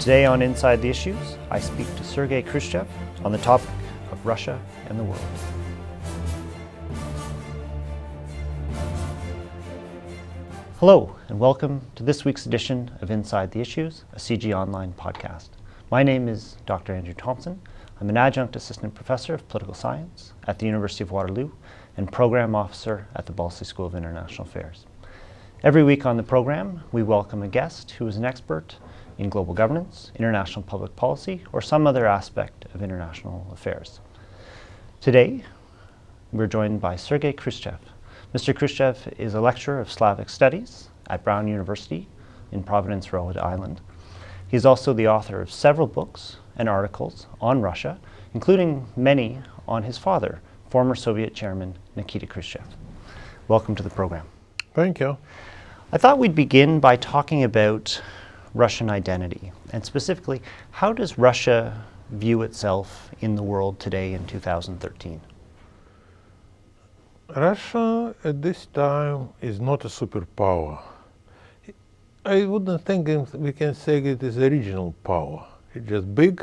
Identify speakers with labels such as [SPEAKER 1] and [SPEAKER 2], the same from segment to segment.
[SPEAKER 1] Today on Inside the Issues, I speak to Sergei Khrushchev on the topic of Russia and the world. Hello, and welcome to this week's edition of Inside the Issues, a CG Online podcast. My name is Dr. Andrew Thompson. I'm an adjunct assistant professor of political science at the University of Waterloo and program officer at the Balsley School of International Affairs. Every week on the program, we welcome a guest who is an expert in global governance, international public policy, or some other aspect of international affairs. Today, we're joined by Sergei Khrushchev. Mr. Khrushchev is a lecturer of Slavic Studies at Brown University in Providence, Rhode Island. He's also the author of several books and articles on Russia, including many on his father, former Soviet chairman Nikita Khrushchev. Welcome to the program.
[SPEAKER 2] Thank you.
[SPEAKER 1] I thought we'd begin by talking about Russian identity, and specifically, how does Russia view itself in the world today in 2013?
[SPEAKER 2] Russia at this time is not a superpower. I wouldn't think we can say it is a regional power. It's just a big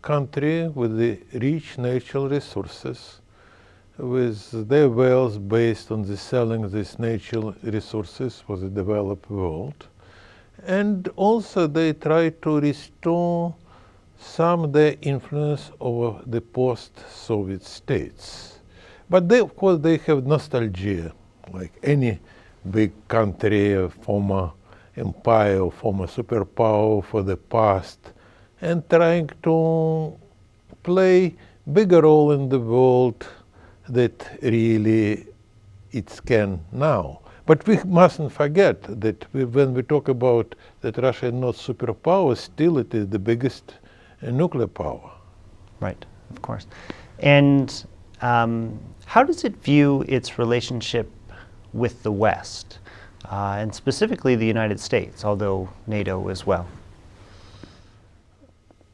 [SPEAKER 2] country with the rich natural resources, with their wealth based on the selling these natural resources for the developed world. And also they try to restore some of their influence over the post-Soviet states. But they, of course, they have nostalgia, like any big country, a former empire, former superpower for the past, and trying to play bigger role in the world that really it can now. But we mustn't forget that when we talk about that Russia is not superpower, still it is the biggest nuclear power.
[SPEAKER 1] Right, of course. And how does it view its relationship with the West, and specifically the United States, although NATO as well?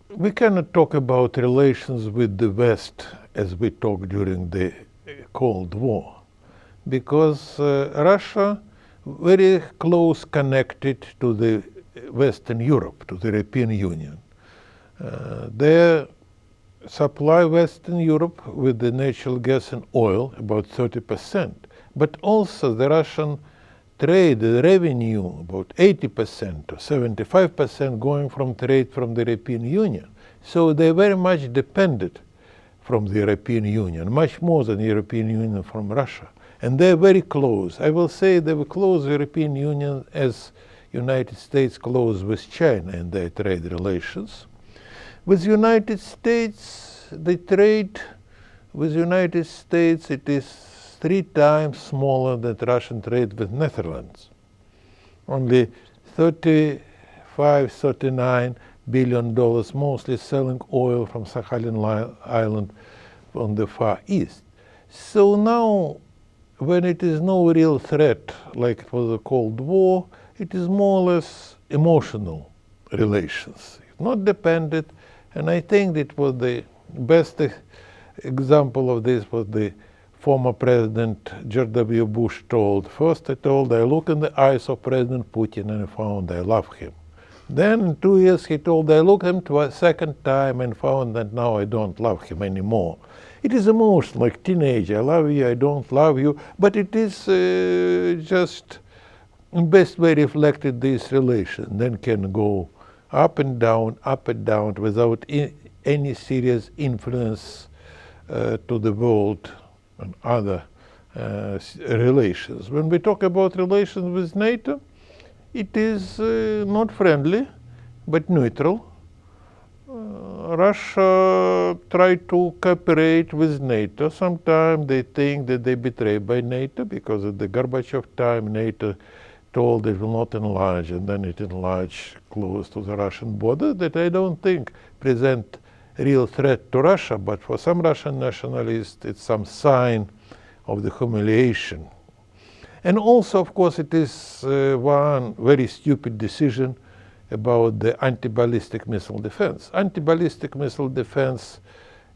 [SPEAKER 2] We cannot talk about relations with the West as we talked during the Cold War, because Russia very close connected to the Western Europe, to the European Union. They supply Western Europe with the natural gas and oil, about 30%, but also the Russian trade, the revenue, about 80% or 75% going from trade from the European Union. So they very much depended from the European Union, much more than the European Union from Russia. And they're very close. I will say they were close to the European Union as United States close with China in their trade relations. With the United States, the trade with the United States, it is 3 times smaller than Russian trade with Netherlands. Only $35, $39 billion, mostly selling oil from Sakhalin Island on the Far East. So now, when it is no real threat, like it was the Cold War, it is more or less emotional relations, not dependent. And I think that was the best example of this was the former President George W. Bush told. First I look in the eyes of President Putin and I found I love him. Then in 2 years he told, I looked at him a second time and found that now I don't love him anymore. It is emotional, like teenager, I love you, I don't love you, but it is just in best way reflected this relation. Then can go up and down without any serious influence to the world and other relations. When we talk about relations with NATO, it is not friendly, but neutral. Russia tried to cooperate with NATO. Sometimes they think that they betrayed by NATO, because at the Gorbachev time, NATO told it will not enlarge, and then it enlarged close to the Russian border, that I don't think present real threat to Russia, but for some Russian nationalists, it's some sign of the humiliation. And also, of course, it is one very stupid decision about the anti-ballistic missile defense. Anti-ballistic missile defense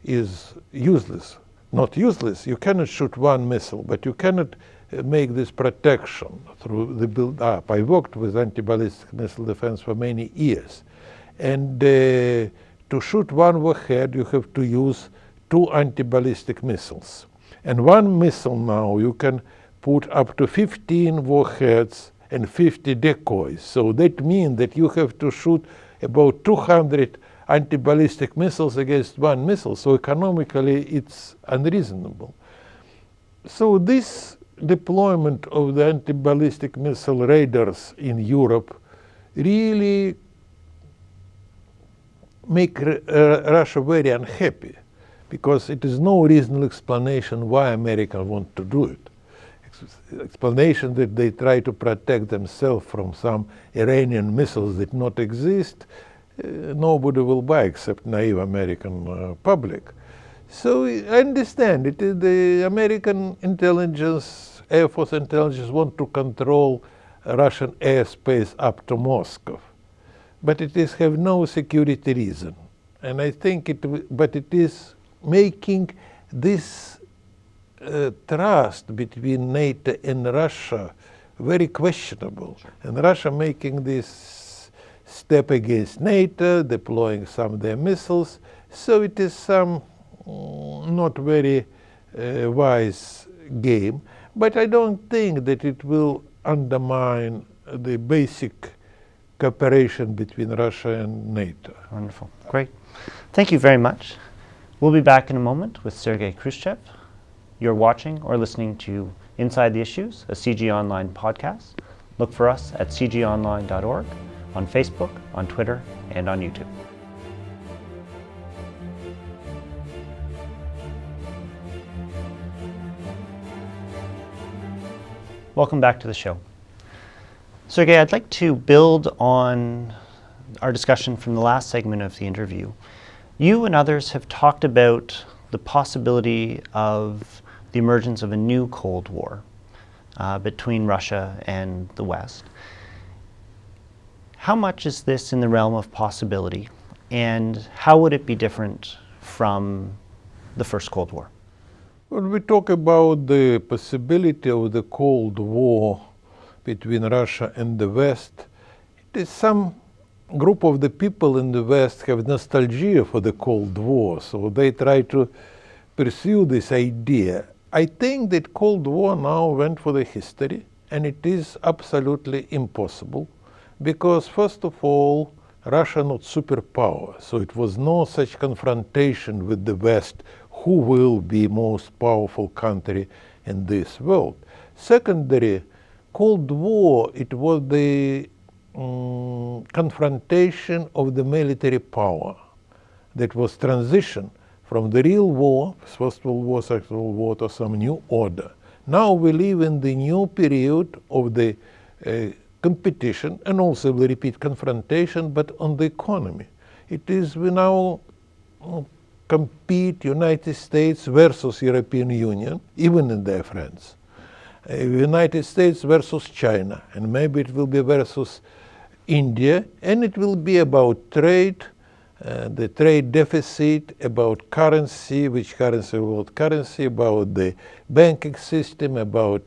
[SPEAKER 2] is useless. Not useless, you cannot shoot one missile, but you cannot make this protection through the build-up. I worked with anti-ballistic missile defense for many years. And to shoot one warhead, you have to use 2 anti-ballistic missiles. And one missile now, you can put up to 15 warheads and 50 decoys. So that means that you have to shoot about 200 anti-ballistic missiles against one missile. So economically, it's unreasonable. So this deployment of the anti-ballistic missile radars in Europe really make Russia very unhappy, because it is no reasonable explanation why Americans want to do it. Explanation that they try to protect themselves from some Iranian missiles that not exist, nobody will buy except naive American public. So I understand it. The American intelligence, Air Force intelligence, want to control Russian airspace up to Moscow, but it is have no security reason. And I think but it is making this trust between NATO and Russia very questionable. Sure. And Russia making this step against NATO, deploying some of their missiles. So it is some not very wise game. But I don't think that it will undermine the basic cooperation between Russia and NATO.
[SPEAKER 1] Wonderful. Great. Thank you very much. We'll be back in a moment with Sergei Khrushchev. You're watching or listening to Inside the Issues, a CG Online podcast. Look for us at cgonline.org, on Facebook, on Twitter, and on YouTube. Welcome back to the show. Sergei, I'd like to build on our discussion from the last segment of the interview. You and others have talked about the possibility of the emergence of a new Cold War between Russia and the West. How much is this in the realm of possibility, and how would it be different from the first Cold War?
[SPEAKER 2] When we talk about the possibility of the Cold War between Russia and the West, it is some group of the people in the West have nostalgia for the Cold War, so they try to pursue this idea. I think that Cold War now went for the history, and it is absolutely impossible, because first of all, Russia not superpower, so it was no such confrontation with the West, who will be most powerful country in this world. Secondary, Cold War, it was the confrontation of the military power that was transition from the real war, First World War, Second World War, to some new order. Now we live in the new period of the competition, and also, we repeat, confrontation, but on the economy. It is we now compete United States versus European Union, even in their friends. United States versus China, and maybe it will be versus India, and it will be about trade, the trade deficit, about currency, which currency, world currency, about the banking system, about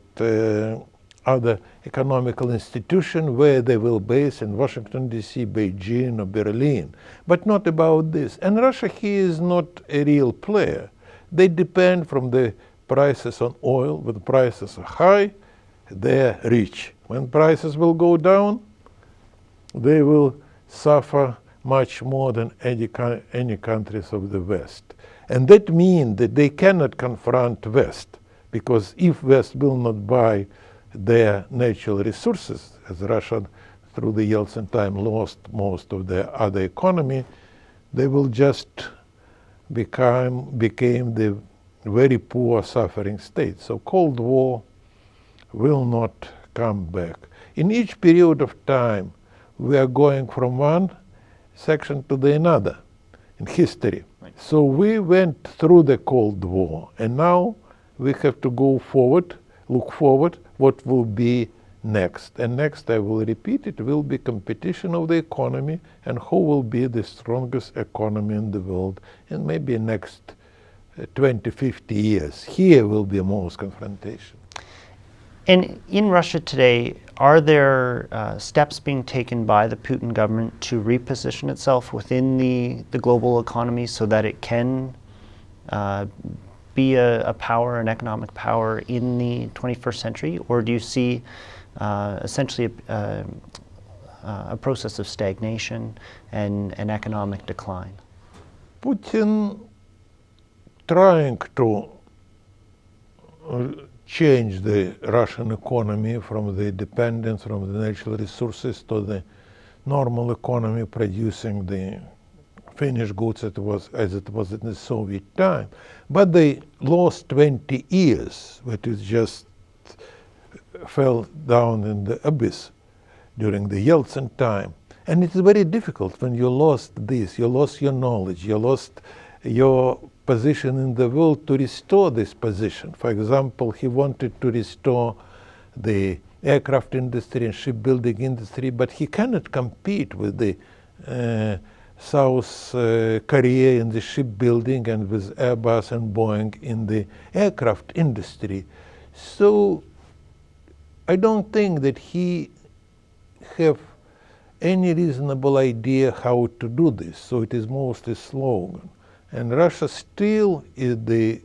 [SPEAKER 2] other economical institutions, where they will base in Washington, D.C., Beijing, or Berlin, but not about this. And Russia here is not a real player. They depend from the prices on oil. When prices are high, they're rich. When prices will go down, they will suffer much more than any countries of the West. And that means that they cannot confront West, because if West will not buy their natural resources, as Russia through the Yeltsin time lost most of their other economy, they will just became the very poor suffering state. So Cold War will not come back. In each period of time, we are going from one section to the another in history. Right. So we went through the Cold War, and now we have to go forward, look forward, what will be next. And next, I will repeat, it will be competition of the economy, and who will be the strongest economy in the world in maybe next 20, 50 years. Here will be most confrontation.
[SPEAKER 1] And in Russia today, are there steps being taken by the Putin government to reposition itself within the global economy so that it can be a power, an economic power in the 21st century? Or do you see essentially a process of stagnation and an economic decline?
[SPEAKER 2] Putin trying to change the Russian economy from the dependence from the natural resources to the normal economy producing the finished goods as it was in the Soviet time. But they lost 20 years, which is just fell down in the abyss during the Yeltsin time. And it's very difficult when you lost this, you lost your knowledge, you lost your position in the world to restore this position. For example, he wanted to restore the aircraft industry and shipbuilding industry, but he cannot compete with the South Korea in the shipbuilding and with Airbus and Boeing in the aircraft industry. So I don't think that he have any reasonable idea how to do this. So it is mostly slogan. And Russia still is the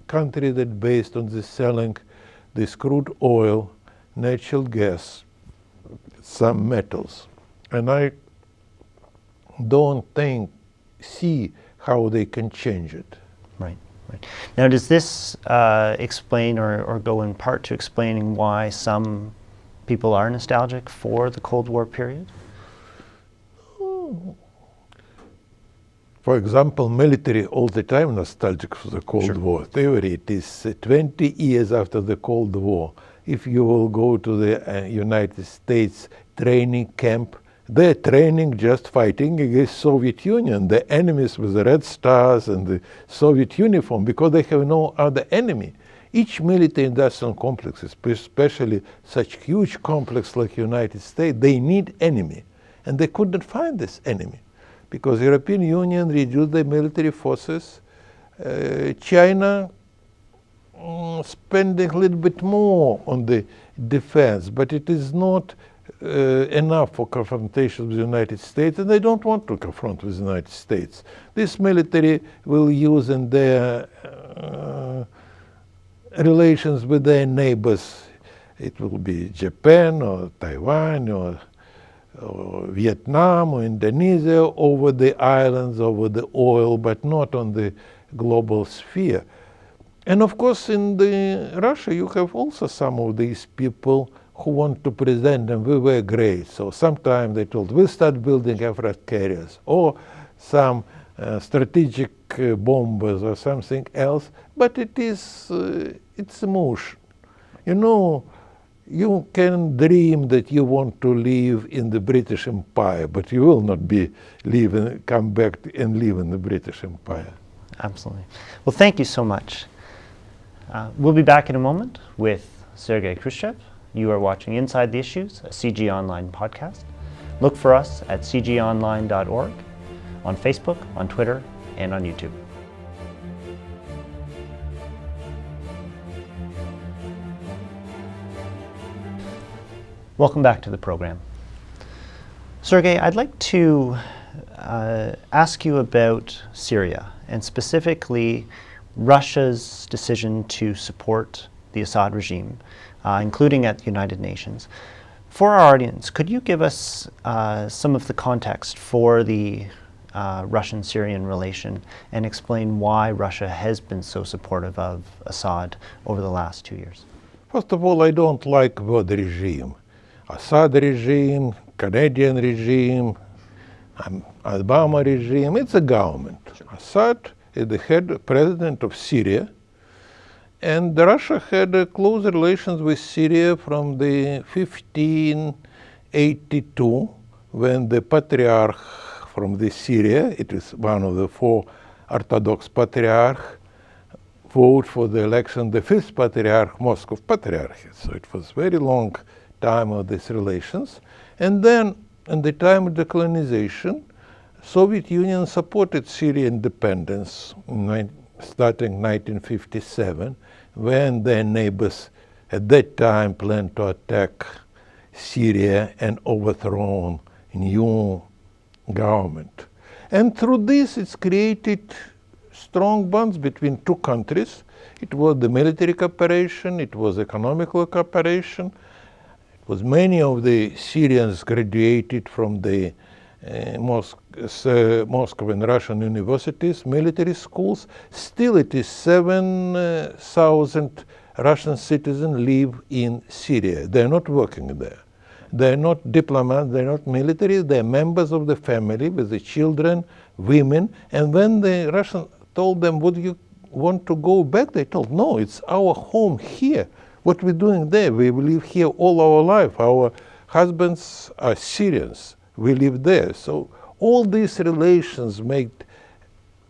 [SPEAKER 2] country that based on the selling this crude oil, natural gas, some metals. And I don't see how they can change it.
[SPEAKER 1] Right, right. Now, does this explain or go in part to explaining why some people are nostalgic for the Cold War period?
[SPEAKER 2] For example, military all the time nostalgic for the Cold War theory. It is 20 years after the Cold War. If you will go to the United States training camp, they're training just fighting against Soviet Union, the enemies with the red stars and the Soviet uniform, because they have no other enemy. Each military industrial complex, especially such huge complex like United States, they need enemy. And they couldn't find this enemy, because European Union reduced their military forces. China spending a little bit more on the defense, but it is not enough for confrontation with the United States, and they don't want to confront with the United States. This military will use in their relations with their neighbors. It will be Japan or Taiwan or Vietnam or Indonesia, over the islands, over the oil, but not on the global sphere. And of course in Russia you have also some of these people who want to present them, we were great. So sometimes they told, we'll start building aircraft carriers, or some strategic bombers or something else, but it's emotion. You know, you can dream that you want to live in the British Empire, but you will not come back and live in the British Empire.
[SPEAKER 1] Absolutely. Well, thank you so much. We'll be back in a moment with Sergei Khrushchev. You are watching Inside the Issues, a CG Online podcast. Look for us at cgonline.org, on Facebook, on Twitter, and on YouTube. Welcome back to the program. Sergei, I'd like to ask you about Syria, and specifically Russia's decision to support the Assad regime, including at the United Nations. For our audience, could you give us some of the context for the Russian-Syrian relation and explain why Russia has been so supportive of Assad over the last 2 years?
[SPEAKER 2] First of all, I don't like the word regime. Assad regime, Canadian regime, Obama regime, it's a government. Assad is the head president of Syria, and Russia had close relations with Syria from the 1582, when the patriarch from the Syria, it is one of the 4 Orthodox patriarchs, voted for the election, the 5th patriarch, Moscow Patriarchate. So it was very long time of these relations. And then, in the time of decolonization, Soviet Union supported Syrian independence starting 1957, when their neighbors at that time planned to attack Syria and overthrow new government. And through this, it's created strong bonds between two countries. It was the military cooperation, it was economical cooperation. It was many of the Syrians graduated from the Moscow and Russian universities, military schools. Still, it is 7,000 Russian citizens live in Syria. They're not working there. They're not diplomats, they're not military, they're members of the family with the children, women. And when the Russians told them, would you want to go back? They told, no, it's our home here. What we're doing there, we live here all our life. Our husbands are Syrians. We live there. So all these relations make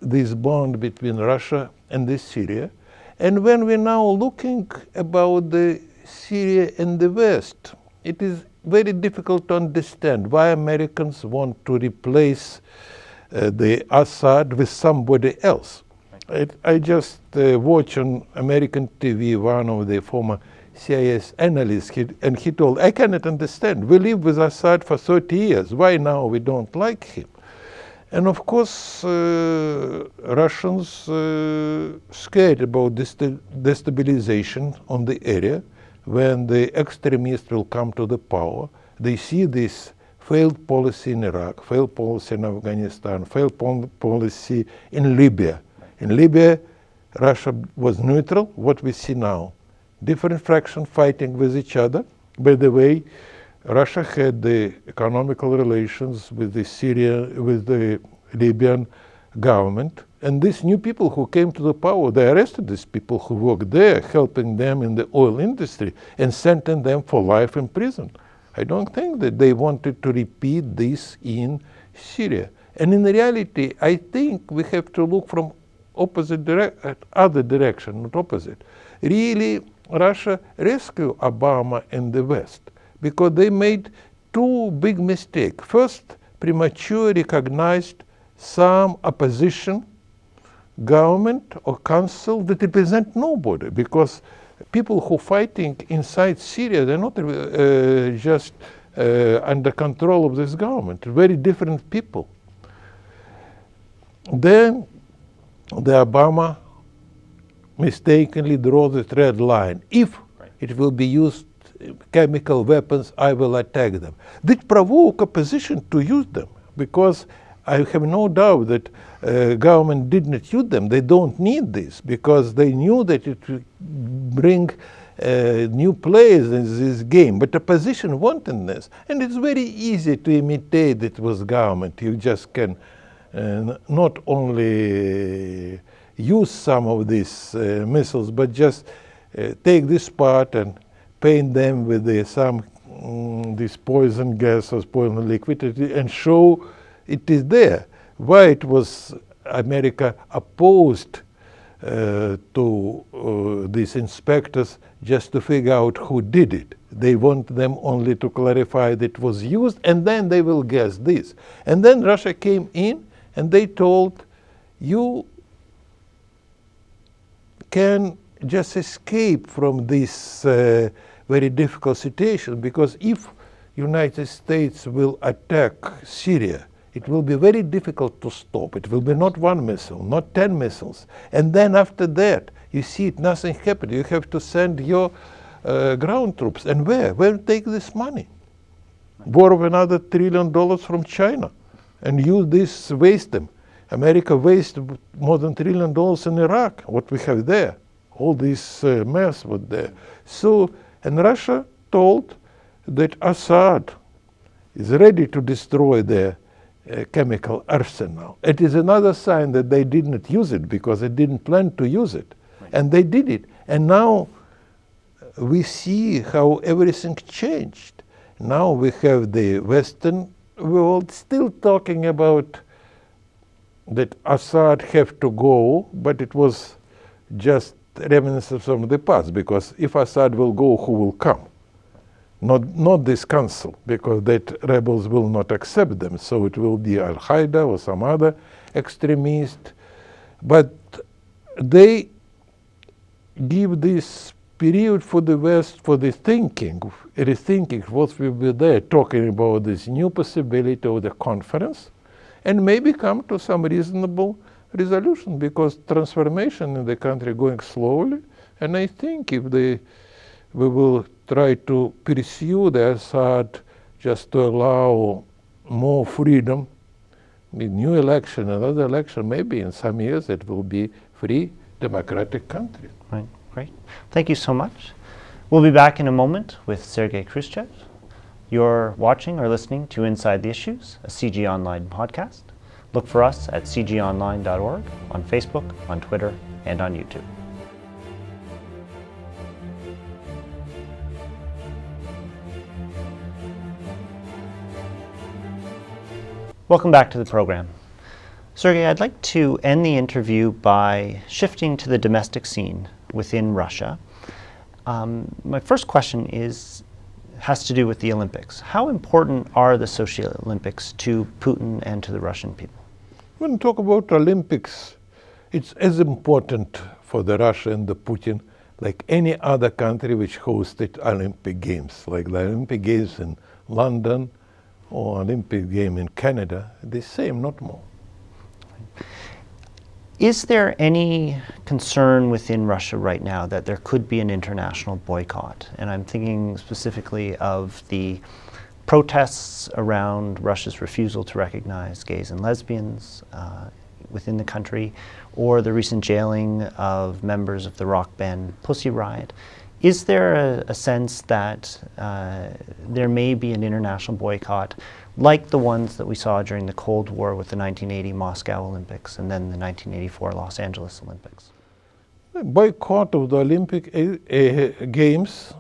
[SPEAKER 2] this bond between Russia and this Syria. And when we're now looking about the Syria and the West, it is very difficult to understand why Americans want to replace the Assad with somebody else. I just watched on American TV one of the former CIA analysts, and he told, I cannot understand. We lived with Assad for 30 years. Why now we don't like him? And of course, Russians scared about this destabilization on the area. When the extremists will come to the power, they see this failed policy in Iraq, failed policy in Afghanistan, failed policy in Libya. In Libya, Russia was neutral. What we see now, different fractions fighting with each other. By the way, Russia had the economical relations with the Libyan government. And these new people who came to the power, they arrested these people who worked there, helping them in the oil industry, and sentenced them for life in prison. I don't think that they wanted to repeat this in Syria. And in reality, I think we have to look from other direction, not opposite. Really, Russia rescued Obama and the West because they made two big mistakes. First, prematurely recognized some opposition government or council that represent nobody, because people who are fighting inside Syria, they're not just under control of this government, very different people. Then the Obama mistakenly draw the red line. If it will be used chemical weapons, I will attack them. That provoke opposition to use them, because I have no doubt that government did not use them. They don't need this, because they knew that it would bring new players in this game. But opposition wanted this. And it's very easy to imitate it with government. You just can not only use some of these missiles, but just take this part and paint them with this poison gas or poison liquid and show it is there. Why it was America opposed to these inspectors, just to figure out who did it. They want them only to clarify that it was used, and then they will guess this. And then Russia came in and they told, you can just escape from this very difficult situation, because if United States will attack Syria, it will be very difficult to stop. It will be not one missile, not 10 missiles. And then after that, you see it, nothing happened. You have to send your ground troops. And where? Where take this money? Borrow another $1 trillion from China and use this, waste them. America wasted more than $1 trillion in Iraq, what we have there. All this mess was there. So, and Russia told that Assad is ready to destroy their chemical arsenal. It is another sign that they did not use it, because they didn't plan to use it. Right. And they did it. And now we see how everything changed. Now we have the Western world still talking about that Assad have to go, but it was just reminiscence from the past, because if Assad will go, who will come? Not this council, because that rebels will not accept them. So it will be Al-Qaeda or some other extremist. But they give this period for the West for the rethinking what will be there, talking about this new possibility of the conference, and maybe come to some reasonable resolution, because transformation in the country going slowly, and I think if we will try to pursue the Assad just to allow more freedom, with new election, another election, maybe in some years it will be free, democratic country.
[SPEAKER 1] Right, great. Thank you so much. We'll be back in a moment with Sergei Khrushchev. You're watching or listening to Inside the Issues, a CG Online podcast. Look for us at cgonline.org, on Facebook, on Twitter, and on YouTube. Welcome back to the program. Sergei, I'd like to end the interview by shifting to the domestic scene within Russia. My first question has to do with the Olympics. How important are the Sochi Olympics to Putin and to the Russian people?
[SPEAKER 2] When we talk about Olympics, it's as important for the Russia and the Putin like any other country which hosted Olympic Games, like the Olympic Games in London or Olympic game in Canada, the same, not more.
[SPEAKER 1] Is there any concern within Russia right now that there could be an international boycott? And I'm thinking specifically of the protests around Russia's refusal to recognize gays and lesbians within the country, or the recent jailing of members of the rock band Pussy Riot. Is there a sense that there may be an international boycott like the ones that we saw during the Cold War with the 1980 Moscow Olympics and then the 1984 Los Angeles Olympics?
[SPEAKER 2] The boycott of the Olympic Games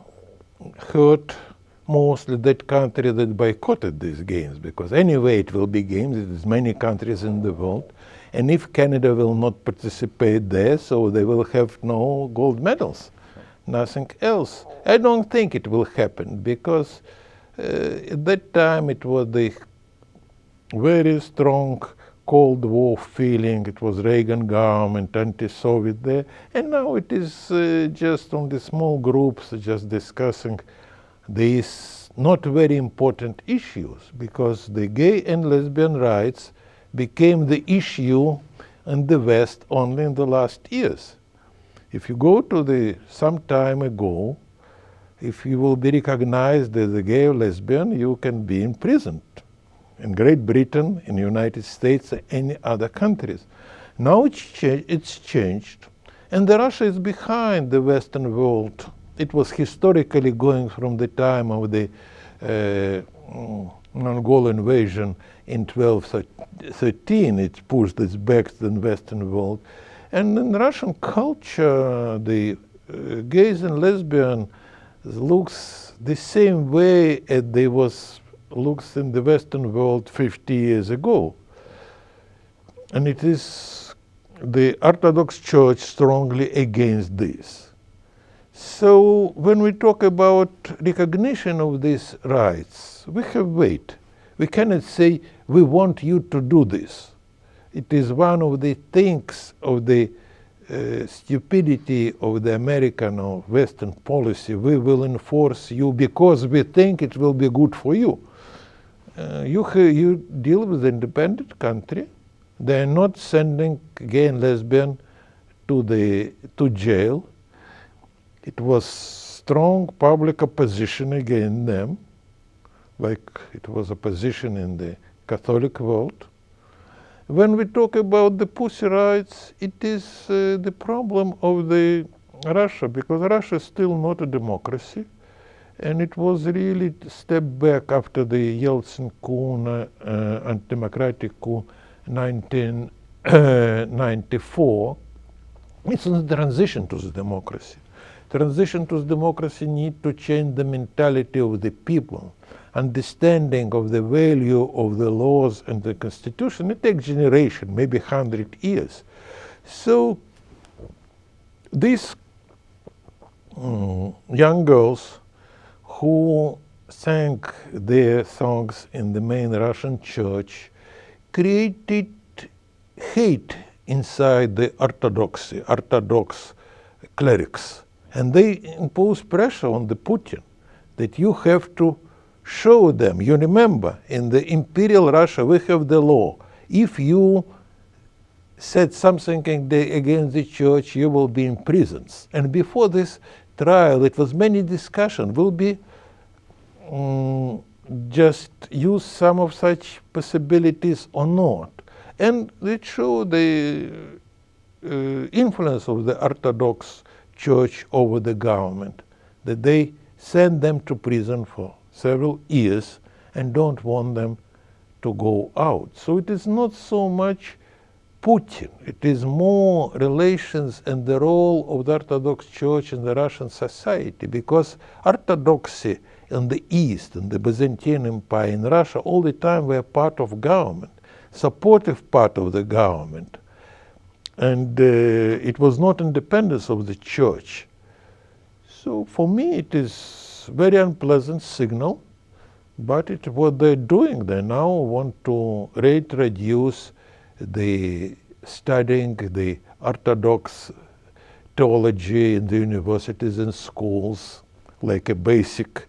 [SPEAKER 2] hurt mostly that country that boycotted these games, because anyway it will be games, there's many countries in the world, and if Canada will not participate there, so they will have no gold medals. Nothing else. I don't think it will happen, because at that time it was the very strong Cold War feeling. It was Reagan government, anti-Soviet there, and now it is just on the small groups just discussing these not very important issues, because the gay and lesbian rights became the issue in the West only in the last years. If you go to some time ago, if you will be recognized as a gay or lesbian, you can be imprisoned in Great Britain, in the United States, and any other countries. Now it's changed, and Russia is behind the Western world. It was historically going from the time of the Mongol invasion in 1213. It pushed its back to the Western world. And in Russian culture, the gays and lesbians looks the same way as they looks in the Western world 50 years ago. And it is the Orthodox Church strongly against this. So when we talk about recognition of these rights, we have weight. We cannot say, we want you to do this. It is one of the things of the stupidity of the American or Western policy. We will enforce you because we think it will be good for you. You deal with an independent country. They are not sending gay and lesbian to jail. It was strong public opposition against them, like it was opposition in the Catholic world. When we talk about the pussy rights, it is the problem of the Russia, because Russia is still not a democracy, and it was really a step back after the Yeltsin coup, undemocratic coup, 1994. It's a transition to the democracy. Transition to the democracy need to change the mentality of the people. Understanding of the value of the laws and the constitution, it takes generation, maybe 100 years. So these young girls who sang their songs in the main Russian church created hate inside the Orthodox clerics. And they impose pressure on the Putin that you have to show them. You remember, in the imperial Russia, we have the law. If you said something against the church, you will be in prisons. And before this trial, it was many discussion. Will be just use some of such possibilities or not. And it showed the influence of the Orthodox Church over the government, that they send them to prison for several years and don't want them to go out. So it is not so much Putin, it is more relations and the role of the Orthodox Church in the Russian society, because Orthodoxy in the East, in the Byzantine Empire, in Russia, all the time were part of government, supportive part of the government. And it was not independence of the church. So for me it is very unpleasant signal, but it's what they're doing. They now want to reintroduce the studying the Orthodox theology in the universities and schools, like a basic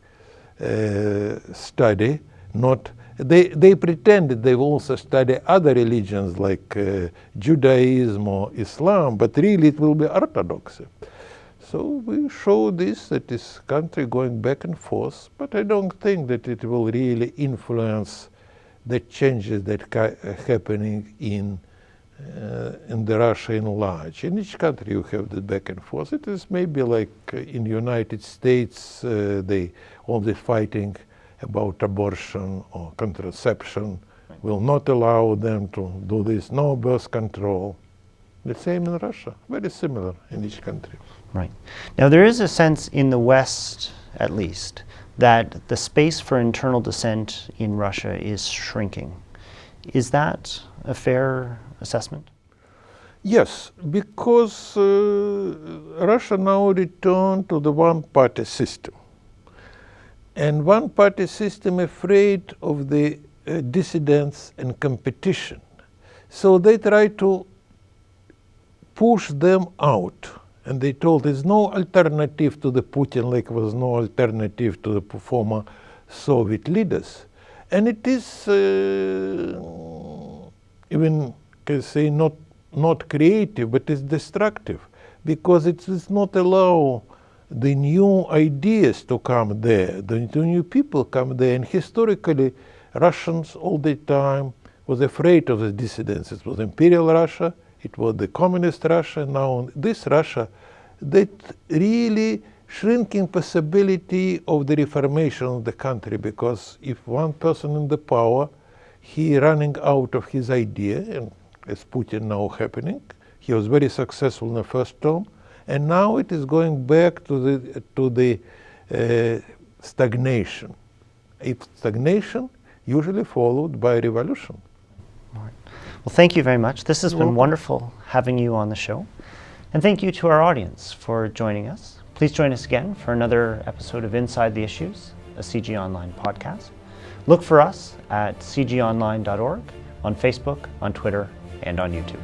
[SPEAKER 2] study. Not they pretended they will also study other religions like Judaism or Islam, but really it will be Orthodoxy. So we show this, that this country going back and forth, but I don't think that it will really influence the changes that are happening in the Russia in large. In each country you have the back and forth. It is maybe like in the United States, they all this fighting about abortion or contraception will not allow them to do this, no birth control. The same in Russia, very similar in each country.
[SPEAKER 1] Right. Now there is a sense in the West, at least, that the space for internal dissent in Russia is shrinking. Is that a fair assessment?
[SPEAKER 2] Yes, because Russia now returned to the one-party system. And one-party system afraid of the dissidents and competition. So they try to push them out. And they told there's no alternative to the Putin, like there was no alternative to the former Soviet leaders. And it is even, can say, not creative, but it's destructive, because it does not allow the new ideas to come there, the new people come there. And historically, Russians all the time was afraid of the dissidents. It was Imperial Russia, it was the Communist Russia, now this Russia, that really shrinking possibility of the reformation of the country, because if one person in the power, he running out of his idea, and as Putin now happening, he was very successful in the first term, and now it is going back to the stagnation. If stagnation, usually followed by revolution.
[SPEAKER 1] All right. Well, thank you very much. This has been wonderful having you on the show. And thank you to our audience for joining us. Please join us again for another episode of Inside the Issues, a CG Online podcast. Look for us at cgonline.org, on Facebook, on Twitter, and on YouTube.